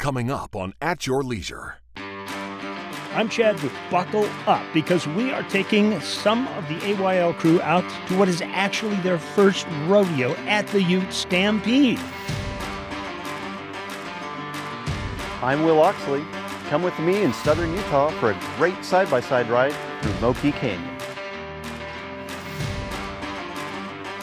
coming up on At Your Leisure. I'm Chad with Buckle Up because we are taking some of the AYL crew out to what is actually their first rodeo at the Ute Stampede. I'm Will Oxley. Come with me in southern Utah for a great side-by-side ride through Moki Canyon.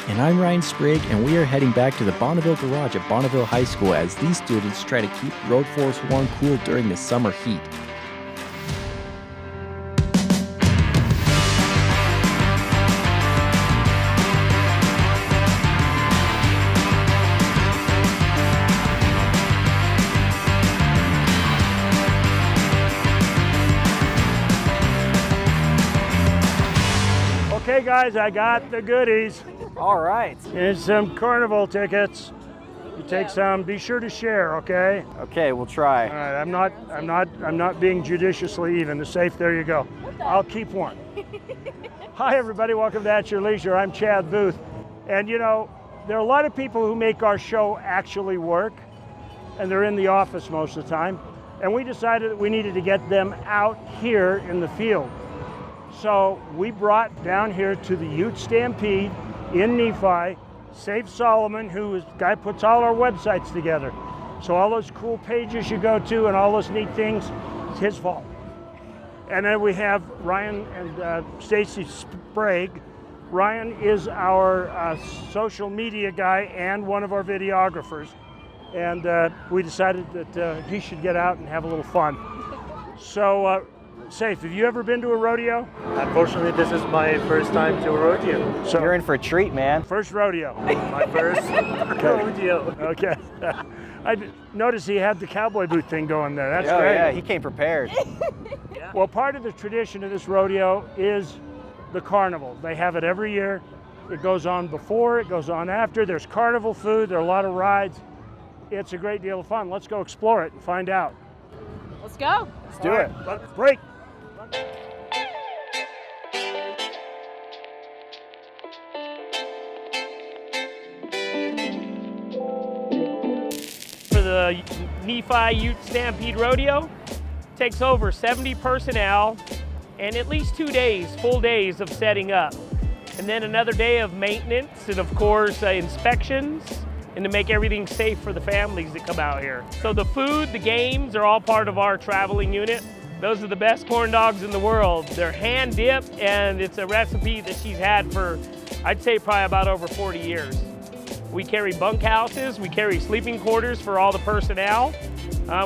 And I'm Ryan Sprague, and we are heading back to the Bonneville Garage at Bonneville High School as these students try to keep Road Force 1 cool during the summer heat. Okay, guys, I got the goodies. All right. Here's some carnival tickets. You take some. Be sure to share, okay? Okay, we'll try. All right. I'm not being judiciously even. The safe. There you go. I'll keep one. Hi, everybody. Welcome to At Your Leisure. I'm Chad Booth, and you know there are a lot of people who make our show actually work, and they're in the office most of the time. And we decided that we needed to get them out here in the field. So we brought down here to the Ute Stampede in Nephi, Safe Solomon, who is the guy who puts all our websites together. So all those cool pages you go to and all those neat things, it's his fault. And then we have Ryan and Stacy Sprague. Ryan is our social media guy and one of our videographers. And we decided that he should get out and have a little fun. So, Safe, have you ever been to a rodeo? Unfortunately, this is my first time to a rodeo. So you're in for a treat, man. First rodeo. My first rodeo. Okay. I noticed he had the cowboy boot thing going there. That's great. Yeah, he came prepared. Well, part of the tradition of this rodeo is the carnival. They have it every year. It goes on before, it goes on after. There's carnival food, there are a lot of rides. It's a great deal of fun. Let's go explore it and find out. Let's go. Let's do it. Let's break. For the Nephi Ute Stampede Rodeo, takes over 70 personnel and at least 2 days, full days of setting up. And then another day of maintenance and of course inspections and to make everything safe for the families that come out here. So the food, the games are all part of our traveling unit. Those are the best corn dogs in the world. They're hand dipped and it's a recipe that she's had for, I'd say probably about over 40 years. We carry bunkhouses, we carry sleeping quarters for all the personnel.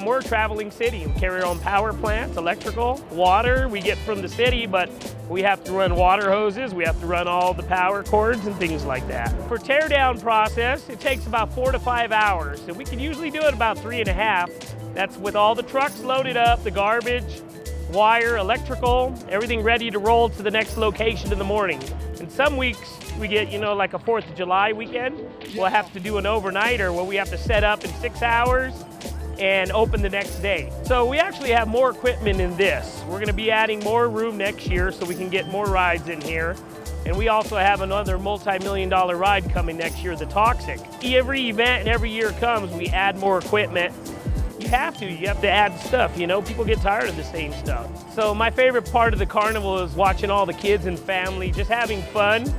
We're a traveling city. We carry our own power plants, electrical, water we get from the city, but we have to run water hoses, we have to run all the power cords and things like that. For teardown process, it takes about 4 to 5 hours, and we can usually do it about 3.5. That's with all the trucks loaded up, the garbage, wire, electrical, everything ready to roll to the next location in the morning. And some weeks we get, like a 4th of July weekend, we'll have to do an overnighter where we have to set up in 6 hours and open the next day. So we actually have more equipment in this. We're gonna be adding more room next year so we can get more rides in here. And we also have another multi-million-dollar ride coming next year, the Toxic. Every event and every year comes, we add more equipment. You have to add stuff, people get tired of the same stuff. So my favorite part of the carnival is watching all the kids and family, just having fun,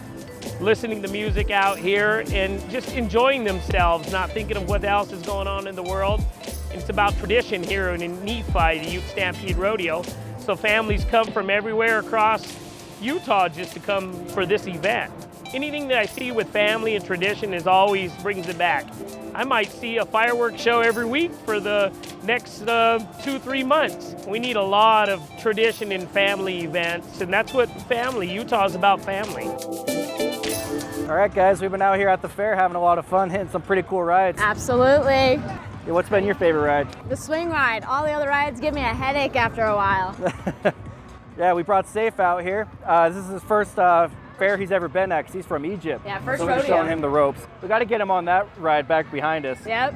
listening to music out here and just enjoying themselves, not thinking of what else is going on in the world. And it's about tradition here in Nephi, the Ute Stampede Rodeo. So families come from everywhere across Utah just to come for this event. Anything that I see with family and tradition is always brings it back. I might see a fireworks show every week for the next 2-3 months. We need a lot of tradition in family events, and that's what family, Utah's about family. All right, guys, we've been out here at the fair having a lot of fun, hitting some pretty cool rides. Absolutely. Yeah, what's been your favorite ride? The swing ride. All the other rides give me a headache after a while. Yeah, we brought Safe out here. This is his first fair he's ever been at because he's from Egypt. Yeah, first so rodeo. we're showing him the ropes. We got to get him on that ride back behind us. Yep.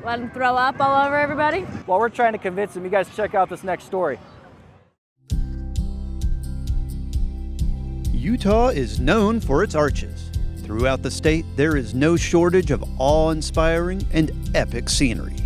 Let him throw up all over everybody. While we're trying to convince him, you guys check out this next story. Utah is known for its arches. Throughout the state, there is no shortage of awe-inspiring and epic scenery.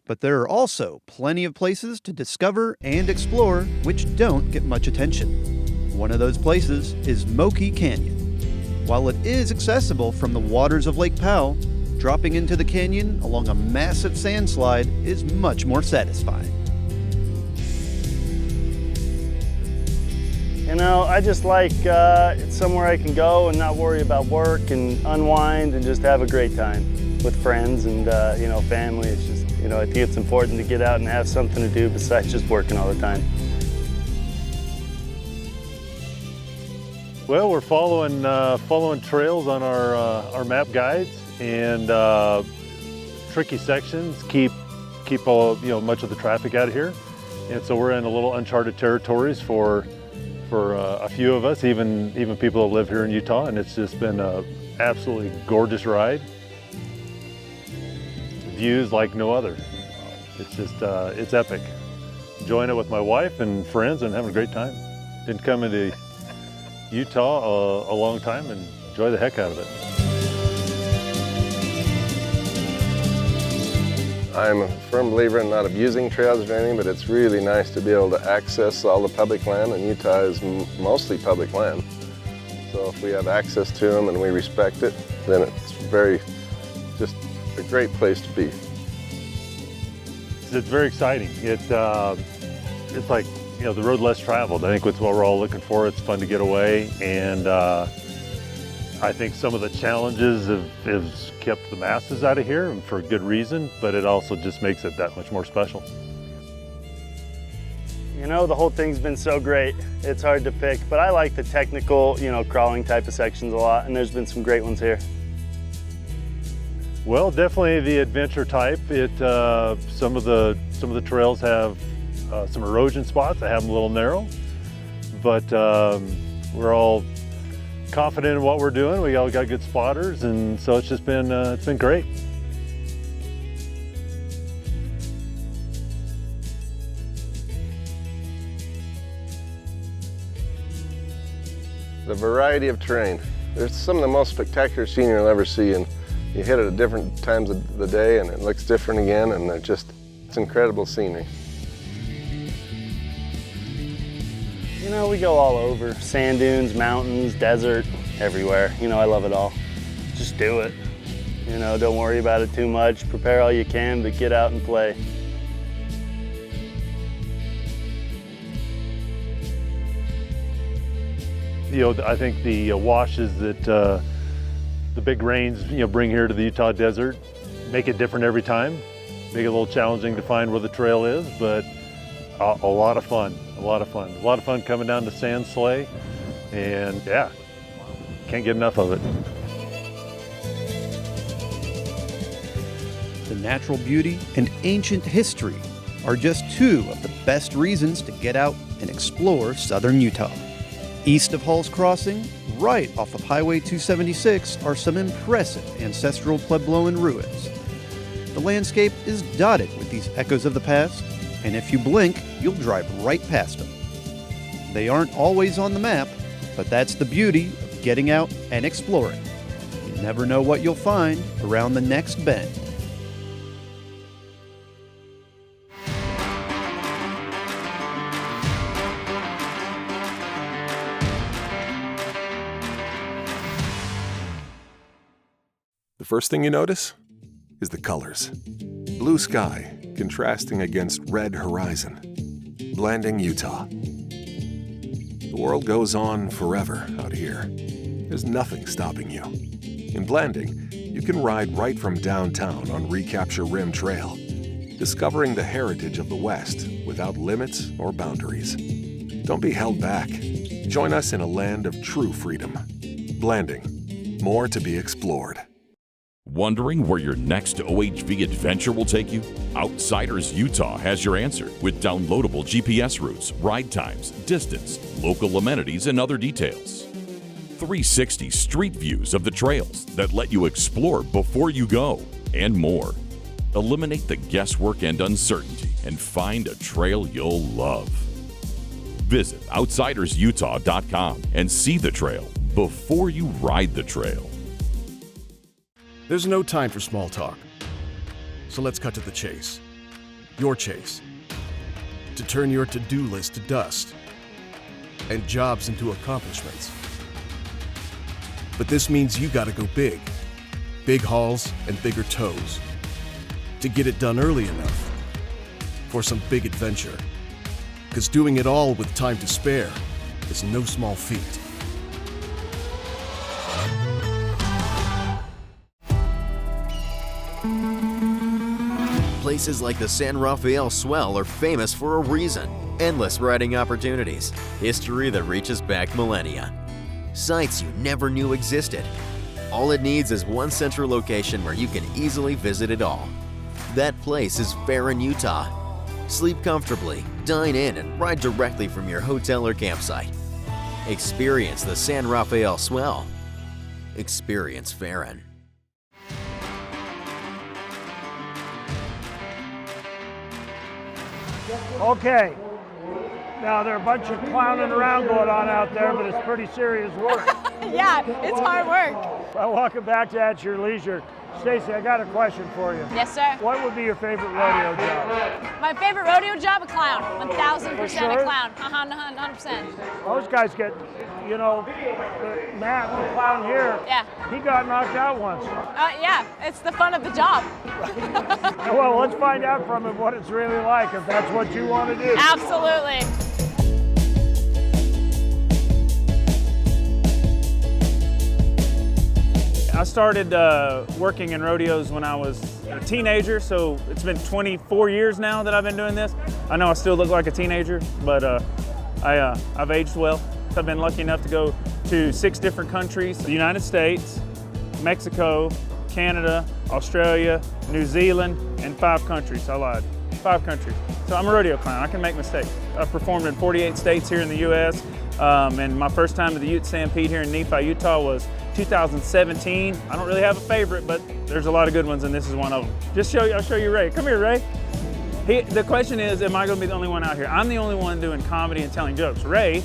But there are also plenty of places to discover and explore which don't get much attention. One of those places is Moki Canyon. While it is accessible from the waters of Lake Powell, dropping into the canyon along a massive sandslide is much more satisfying. You know, I just like it's somewhere I can go and not worry about work and unwind and just have a great time with friends and you know, family. It's just, you know, I think it's important to get out and have something to do besides just working all the time. Well, we're following trails on our map guides, and tricky sections keep all, you know, much of the traffic out of here, and so we're in a little uncharted territories for a few of us, even people that live here in Utah, and it's just been a absolutely gorgeous ride. Views like no other. It's just it's epic. Enjoying it with my wife and friends and having a great time. Didn't come into Utah a long time and enjoy the heck out of it. I'm a firm believer in not abusing trails or anything, but it's really nice to be able to access all the public land, and Utah is mostly public land. So if we have access to them and we respect it, then it's just a great place to be. It's very exciting. It's like, you know, the road less traveled. I think that's what we're all looking for. It's fun to get away, and I think some of the challenges have kept the masses out of here, and for good reason, but it also just makes it that much more special. You know, the whole thing's been so great. It's hard to pick, but I like the technical, you know, crawling type of sections a lot, and there's been some great ones here. Well, definitely the adventure type. Some of the trails have some erosion spots. I have them a little narrow, but we're all confident in what we're doing. We all got good spotters, and so it's just been it's been great. The variety of terrain. There's some of the most spectacular scenery you'll ever see, and you hit it at different times of the day and it looks different again, and it's incredible scenery. You know, we go all over. Sand dunes, mountains, desert, everywhere. You know, I love it all. Just do it. You know, don't worry about it too much. Prepare all you can, but get out and play. You know, I think the washes that the big rains, you know, bring here to the Utah desert make it different every time. Make it a little challenging to find where the trail is, but a lot of fun. A lot of fun coming down to Sand Sleigh, and yeah, can't get enough of it. The natural beauty and ancient history are just two of the best reasons to get out and explore southern Utah. East of Hall's Crossing, right off of Highway 276, are some impressive ancestral Puebloan ruins. The landscape is dotted with these echoes of the past, and if you blink, you'll drive right past them. They aren't always on the map, but that's the beauty of getting out and exploring. You never know what you'll find around the next bend. The first thing you notice is the colors. Blue sky contrasting against red horizon. Blending Utah. The world goes on forever out here. There's nothing stopping you. In Blanding, you can ride right from downtown on Recapture Rim Trail, discovering the heritage of the West without limits or boundaries. Don't be held back. Join us in a land of true freedom. Blanding. More to be explored. Wondering where your next OHV adventure will take you? Outsiders Utah has your answer with downloadable GPS routes, ride times, distance, local amenities, and other details. 360 street views of the trails that let you explore before you go, and more. Eliminate the guesswork and uncertainty and find a trail you'll love. Visit outsidersutah.com and see the trail before you ride the trail. There's no time for small talk. So let's cut to the chase. your chase, to turn your to-do list to dust and jobs into accomplishments. But this means you gotta go big. Big hauls and bigger tows. To get it done early enough for some big adventure. Because doing it all with time to spare is no small feat. Places like the San Rafael Swell are famous for a reason. Endless riding opportunities, history that reaches back millennia, sites you never knew existed. All it needs is one central location where you can easily visit it all. That place is Farron, Utah. Sleep comfortably, dine in, and ride directly from your hotel or campsite. Experience the San Rafael Swell. Experience Farron. Okay. Now, there are a bunch of clowning around going on out there, but it's pretty serious work. Yeah, it's hard work. Well, welcome back to At Your Leisure. Stacy, I got a question for you. Yes, sir. What would be your favorite rodeo job? My favorite rodeo job, a clown. 1,000% For sure? a clown. 100%. Those guys get, you know, Matt, the clown here, Yeah. he got knocked out once. Yeah, it's the fun of the job. Well, let's find out from him what it's really like, if that's what you want to do. Absolutely. I started working in rodeos when I was a teenager, so it's been 24 years now that I've been doing this. I know I still look like a teenager, but I've aged well. I've been lucky enough to go to 6 different countries: the United States, Mexico, Canada, Australia, New Zealand, and 5 countries. I lied. 5 countries. So I'm a rodeo clown. I can make mistakes. I've performed in 48 states here in the U.S., and my first time to the Ute Stampede here in Nephi, Utah was 2017. I don't really have a favorite, but there's a lot of good ones, and this is one of them. I'll show you Ray. Come here, Ray. The question is, am I going to be the only one out here? I'm the only one doing comedy and telling jokes. Ray,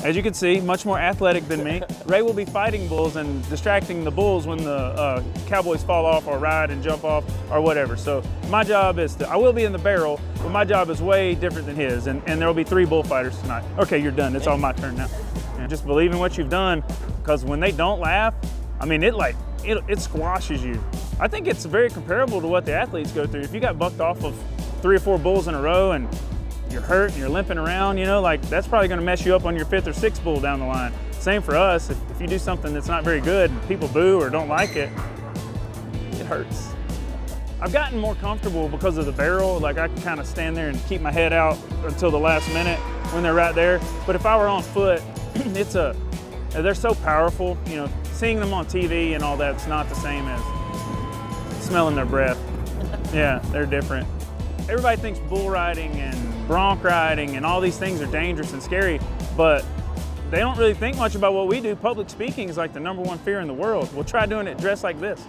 as you can see, much more athletic than me. Ray will be fighting bulls and distracting the bulls when the cowboys fall off or ride and jump off or whatever. So my job is I will be in the barrel, but my job is way different than his, and there will be 3 bullfighters tonight. Okay, you're done. It's all my turn now. And just believe in what you've done, because when they don't laugh, I mean, it squashes you. I think it's very comparable to what the athletes go through. If you got bucked off of 3 or 4 bulls in a row and you're hurt and you're limping around, you know, like that's probably going to mess you up on your 5th or 6th bull down the line. Same for us. If you do something that's not very good and people boo or don't like it, it hurts. I've gotten more comfortable because of the barrel. Like I can kind of stand there and keep my head out until the last minute when they're right there. But if I were on foot, they're so powerful. You know, seeing them on TV and all that's not the same as smelling their breath. Yeah, they're different. Everybody thinks bull riding and bronc riding and all these things are dangerous and scary, but they don't really think much about what we do. Public speaking is like the #1 fear in the world. Well, try doing it dressed like this.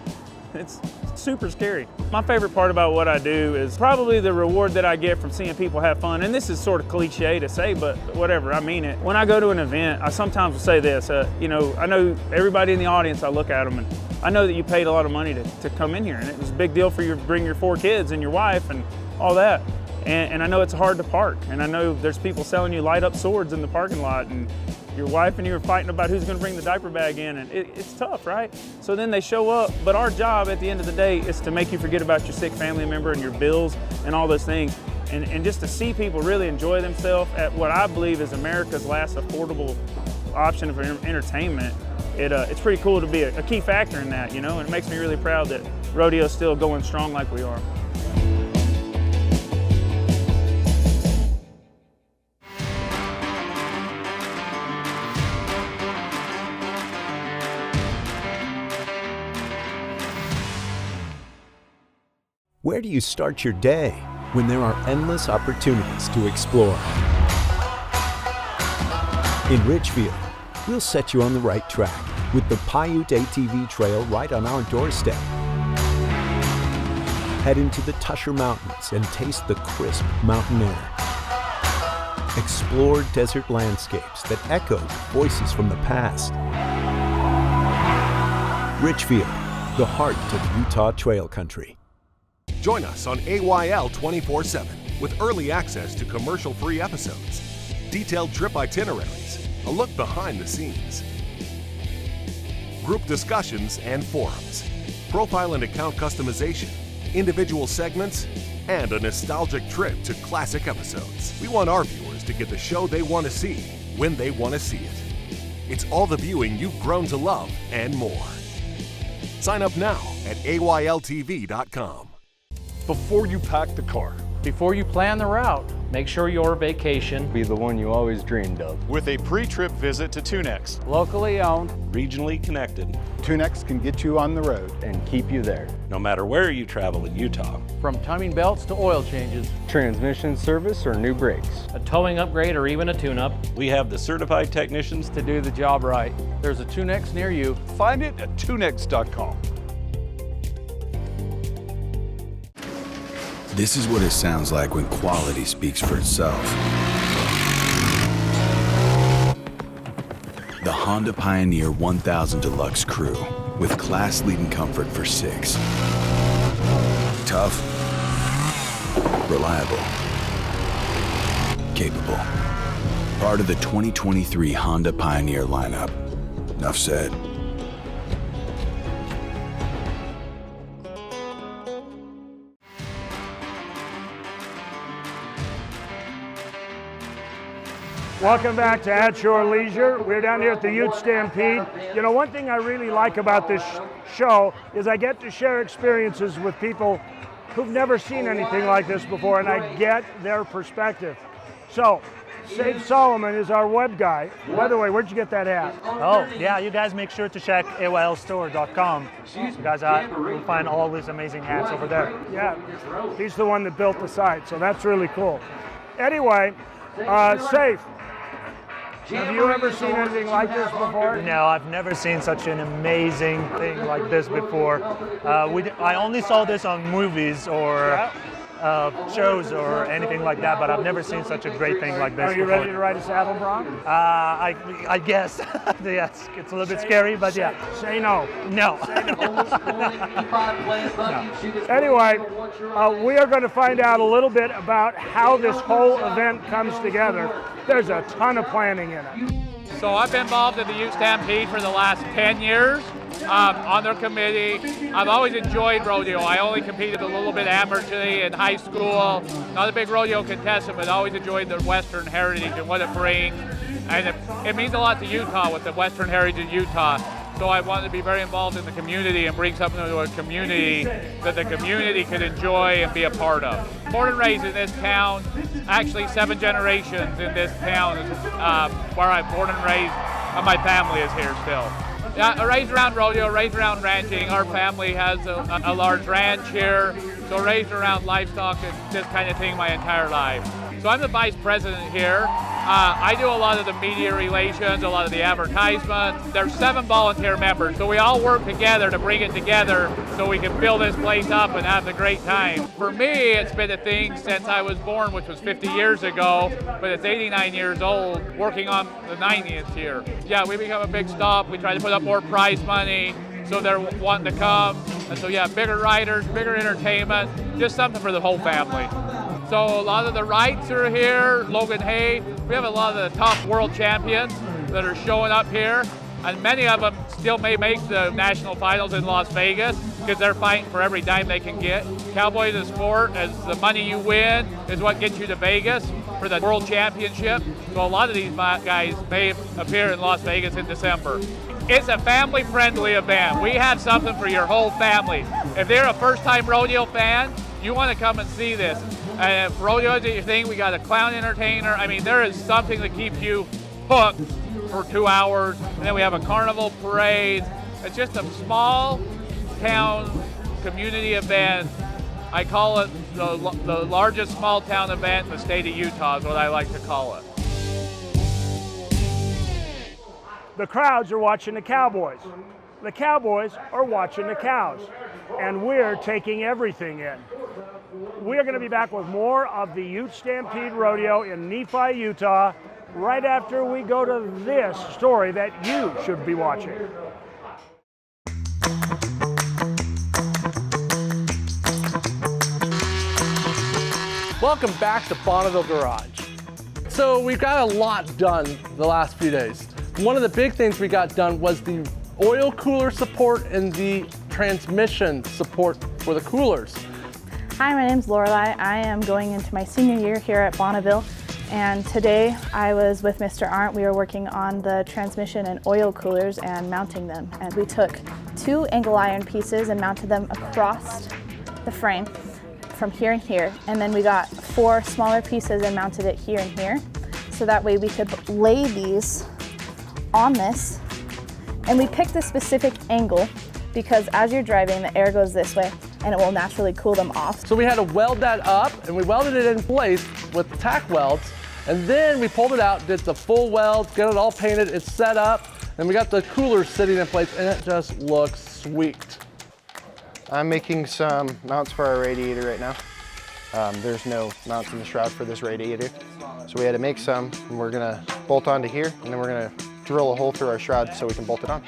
It's super scary. My favorite part about what I do is probably the reward that I get from seeing people have fun. And this is sort of cliche to say, but whatever, I mean it. When I go to an event, I sometimes will say this, you know, I know everybody in the audience, I look at them and I know that you paid a lot of money to come in here, and it was a big deal for you to bring your 4 kids and your wife and all that. And I know it's hard to park, and I know there's people selling you light up swords in the parking lot, and your wife and you are fighting about who's going to bring the diaper bag in, and it's tough, right? So then they show up, but our job at the end of the day is to make you forget about your sick family member and your bills and all those things, and just to see people really enjoy themselves at what I believe is America's last affordable option for entertainment. It's pretty cool to be a key factor in that, you know, and it makes me really proud that rodeo's still going strong like we are. Where do you start your day when there are endless opportunities to explore? In Ridgefield, we'll set you on the right track with the Paiute ATV trail right on our doorstep. Head into the Tusher Mountains and taste the crisp mountain air. Explore desert landscapes that echo voices from the past. Ridgefield, the heart of Utah Trail Country. Join us on AYL 24/7. with early access to commercial-free episodes, detailed trip itineraries, a look behind the scenes, group discussions and forums, profile and account customization, individual segments, and a nostalgic trip to classic episodes. We want our viewers to get the show they want to see when they want to see it. It's all the viewing you've grown to love and more. Sign up now at AylTV.com. Before you pack the car, before you plan the route, make sure your vacation be the one you always dreamed of. With a pre-trip visit to Tunex. Locally owned, regionally connected. Tunex can get you on the road and keep you there. No matter where you travel in Utah. From timing belts to oil changes, transmission service or new brakes, a towing upgrade or even a tune-up. We have the certified technicians to do the job right. There's a Tunex near you. Find it at tunex.com. This is what it sounds like when quality speaks for itself. The Honda Pioneer 1000 Deluxe Crew, with class-leading comfort for 6. Tough, reliable, capable. Part of the 2023 Honda Pioneer lineup. Enough said. Welcome back to At Your Leisure. We're down here at the Ute Stampede. You know, one thing I really like about this show is I get to share experiences with people who've never seen anything like this before, and I get their perspective. So, Save Solomon is our web guy. By the way, where'd you get that hat? Oh, yeah, you guys make sure to check AylStore.com. You guys will find all these amazing hats over there. Yeah, he's the one that built the site, so that's really cool. Anyway, Safe. Have you ever seen anything like this before? No, I've never seen such an amazing thing like this before. I only saw this on movies or shows or anything like that, but I've never seen such a great thing like this. Are you ready to ride a saddle bronc? I guess. Yes, it's a little bit scary, but yeah. Say no. No. Say no. Anyway, we are going to find out a little bit about how this whole event comes together. There's a ton of planning in it. So I've been involved in the Ute Stampede for the last 10 years. On their committee. I've always enjoyed rodeo. I only competed a little bit amateurly in high school. Not a big rodeo contestant, but always enjoyed the Western heritage and what it brings. And it means a lot to Utah with the Western heritage of Utah. So I wanted to be very involved in the community and bring something to a community that the community could enjoy and be a part of. Born and raised in this town, actually 7 generations in this town is where I'm born and raised, and my family is here still. Yeah, raised around rodeo, raised around ranching. Our family has a large ranch here, so raised around livestock and this kind of thing my entire life. So I'm the vice president here. I do a lot of the media relations, a lot of the advertisements. There's 7 volunteer members, so we all work together to bring it together so we can build this place up and have a great time. For me, it's been a thing since I was born, which was 50 years ago, but it's 89 years old, working on the 90th year. Yeah, we become a big stop. We try to put up more prize money, so they're wanting to come. And so yeah, bigger riders, bigger entertainment, just something for the whole family. So a lot of the rides are here. Logan Hay, we have a lot of the top world champions that are showing up here, and many of them still may make the national finals in Las Vegas because they're fighting for every dime they can get. Cowboy the sport, as the money you win is what gets you to Vegas for the world championship. So a lot of these guys may appear in Las Vegas in December. It's a family-friendly event. We have something for your whole family. If they're a first-time rodeo fan, you want to come and see this. And if rodeo is your thing, we got a clown entertainer. I mean, there is something to keep you hooked for 2 hours. And then we have a carnival parade. It's just a small town community event. I call it the largest small town event in the state of Utah is what I like to call it. The crowds are watching the cowboys. The cowboys are watching the cows. And we're taking everything in. We're going to be back with more of the Ute Stampede Rodeo in Nephi, Utah, right after we go to this story that you should be watching. Welcome back to Bonneville Garage. So we've got a lot done the last few days. One of the big things we got done was the oil cooler support and the transmission support for the coolers. Hi, my name's Lorelei. I am going into my senior year here at Bonneville, and today I was with Mr. Arndt. We were working on the transmission and oil coolers and mounting them. And we took 2 angle iron pieces and mounted them across the frame from here and here, and then we got 4 smaller pieces and mounted it here and here, so that way we could lay these on this. And we picked a specific angle because as you're driving, the air goes this way and it will naturally cool them off. So we had to weld that up, and we welded it in place with tack welds, and then we pulled it out, did the full weld, got it all painted, it's set up, and we got the coolers sitting in place, and it just looks sweet. I'm making some mounts for our radiator right now. There's no mounts in the shroud for this radiator, so we had to make some, and we're gonna bolt onto here, and then we're gonna drill a hole through our shroud so we can bolt it on.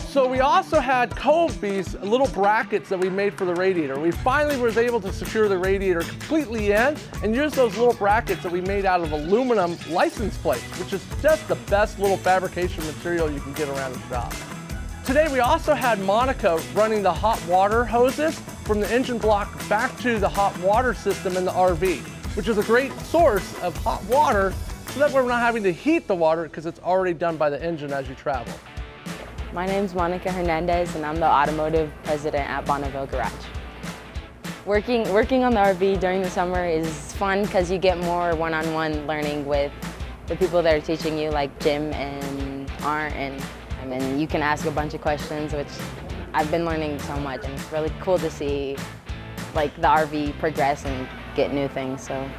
So we also had Kobe's little brackets that we made for the radiator. We finally was able to secure the radiator completely in and use those little brackets that we made out of aluminum license plates, which is just the best little fabrication material you can get around the shop. Today we also had Monica running the hot water hoses from the engine block back to the hot water system in the RV, which is a great source of hot water so that we're not having to heat the water because it's already done by the engine as you travel. My name's Monica Hernandez and I'm the automotive president at Bonneville Garage. Working on the RV during the summer is fun because you get more one-on-one learning with the people that are teaching you, like Jim and Arndt, and then you can ask a bunch of questions, which I've been learning so much, and it's really cool to see like the RV progress and get new things. So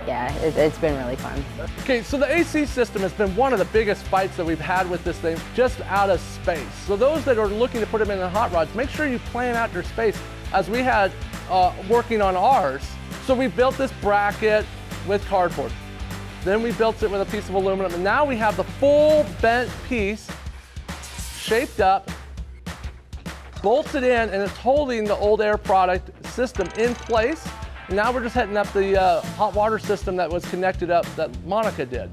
yeah, it's been really fun. Okay, so the AC system has been one of the biggest fights that we've had with this thing, just out of space. So those that are looking to put them in the hot rods, make sure you plan out your space as we had working on ours. So we built this bracket with cardboard. Then we built it with a piece of aluminum, and now we have the full bent piece shaped up, bolted in, and it's holding the old air product system in place. And now we're just heading up the hot water system that was connected up that Monica did.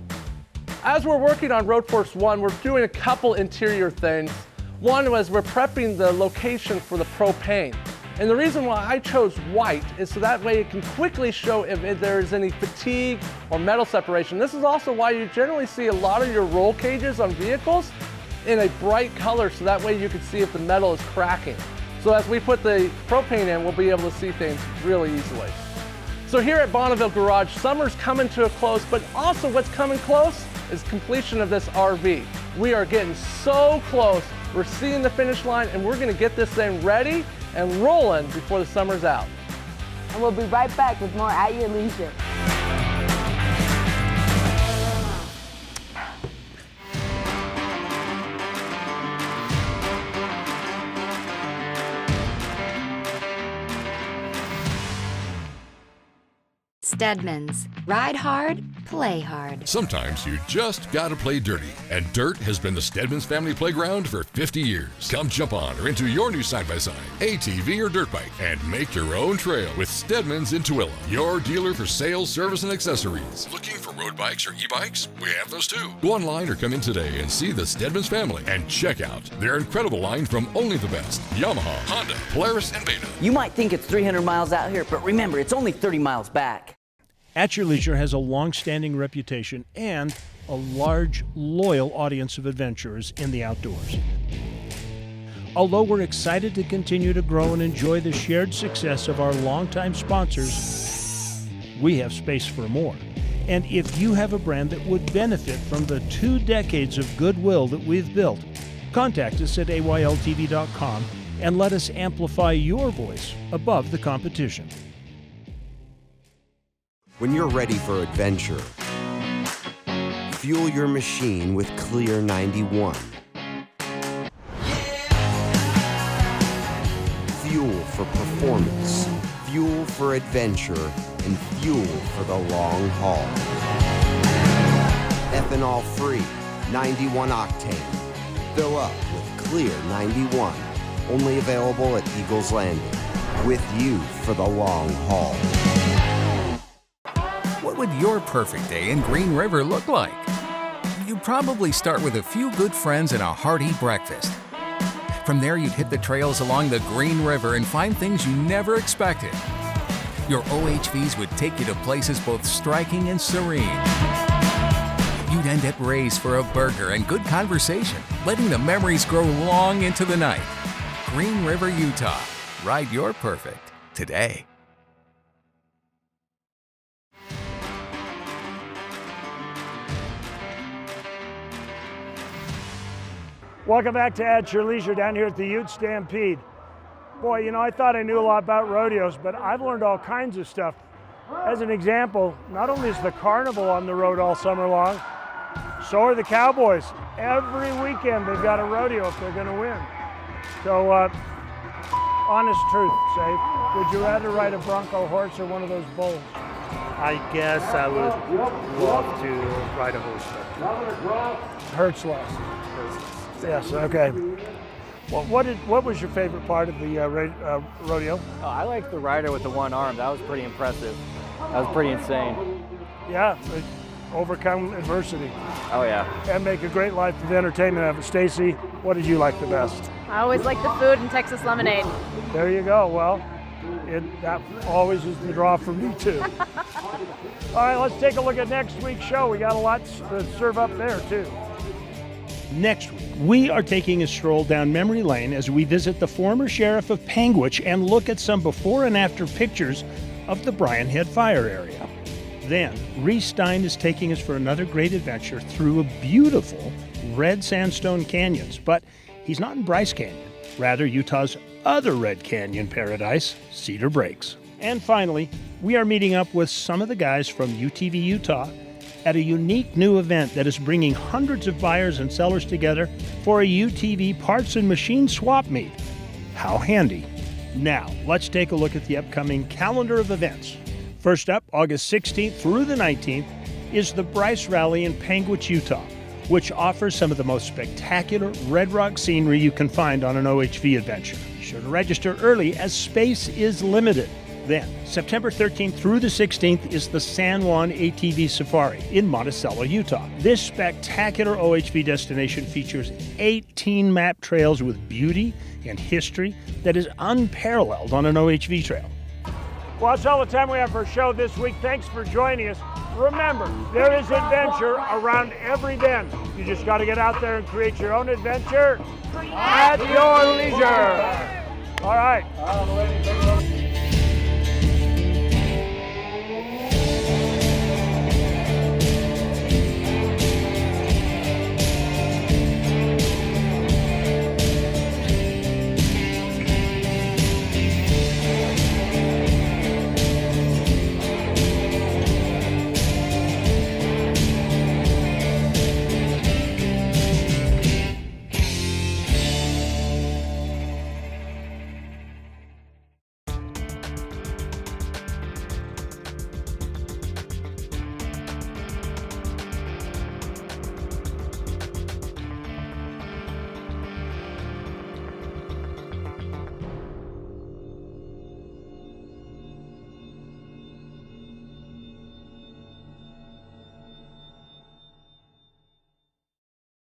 As we're working on Road Force 1, we're doing a couple interior things. One was we're prepping the location for the propane. And the reason why I chose white is so that way it can quickly show if there's any fatigue or metal separation. This is also why you generally see a lot of your roll cages on vehicles in a bright color, so that way you can see if the metal is cracking. So as we put the propane in, we'll be able to see things really easily. So here at Bonneville Garage, summer's coming to a close, but also what's coming close is completion of this RV. We are getting so close. We're seeing the finish line, and we're gonna get this thing ready and rolling before the summer's out. And we'll be right back with more At Your Leisure. Steadmans. Ride hard, play hard. Sometimes you just gotta play dirty, and dirt has been the Steadmans family playground for 50 years. Come jump on or into your new side-by-side, ATV or dirt bike, and make your own trail with Steadmans in Tooele, your dealer for sales, service, and accessories. Looking for road bikes or e-bikes? We have those too. Go online or come in today and see the Steadmans family and check out their incredible line from only the best: Yamaha, Honda, Polaris, and Beta. You might think it's 300 miles out here, but remember, it's only 30 miles back. At Your Leisure has a long-standing reputation and a large, loyal audience of adventurers in the outdoors. Although we're excited to continue to grow and enjoy the shared success of our longtime sponsors, we have space for more. And if you have a brand that would benefit from the 2 decades of goodwill that we've built, contact us at AylTV.com and let us amplify your voice above the competition. When you're ready for adventure, fuel your machine with Clear 91. Fuel for performance, fuel for adventure, and fuel for the long haul. Ethanol-free, 91 octane. Fill up with Clear 91. Only available at Eagles Landing. With you for the long haul. What would your perfect day in Green River look like? You'd probably start with a few good friends and a hearty breakfast. From there, you'd hit the trails along the Green River and find things you never expected. Your OHVs would take you to places both striking and serene. You'd end at Ray's for a burger and good conversation, letting the memories grow long into the night. Green River, Utah. Ride your perfect today. Welcome back to At Your Leisure down here at the Ute Stampede. Boy, you know, I thought I knew a lot about rodeos, but I've learned all kinds of stuff. As an example, not only is the carnival on the road all summer long, so are the cowboys. Every weekend they've got a rodeo if they're going to win. So, honest truth, say, would you rather ride a bronco horse or one of those bulls? I guess I would love to ride a horseback. Hurts less. Yes, okay. Well, what was your favorite part of the rodeo? Oh, I like the rider with the one arm. That was pretty impressive. That was pretty insane. Yeah, overcome adversity. Oh yeah. And make a great life of entertainment of it. Stacy, what did you like the best? I always like the food and Texas lemonade. There you go. Well, that always is the draw for me too. All right, let's take a look at next week's show. We got a lot to serve up there too. Next week, we are taking a stroll down memory lane as we visit the former sheriff of Panguitch and look at some before and after pictures of the Bryan Head Fire area. Then, Reese Stein is taking us for another great adventure through a beautiful red sandstone canyons, but he's not in Bryce Canyon, rather Utah's other red canyon paradise, Cedar Breaks. And finally, we are meeting up with some of the guys from UTV Utah at a unique new event that is bringing hundreds of buyers and sellers together for a UTV parts and machine swap meet. How handy. Now, let's take a look at the upcoming calendar of events. First up, August 16th through the 19th, is the Bryce Rally in Panguitch, Utah, which offers some of the most spectacular red rock scenery you can find on an OHV adventure. Be sure to register early as space is limited. Then, September 13th through the 16th is the San Juan ATV Safari in Monticello, Utah. This spectacular OHV destination features 18 map trails with beauty and history that is unparalleled on an OHV trail. Well, that's all the time we have for a show this week. Thanks for joining us. Remember, there is adventure around every bend. You just got to get out there and create your own adventure at your leisure. All right.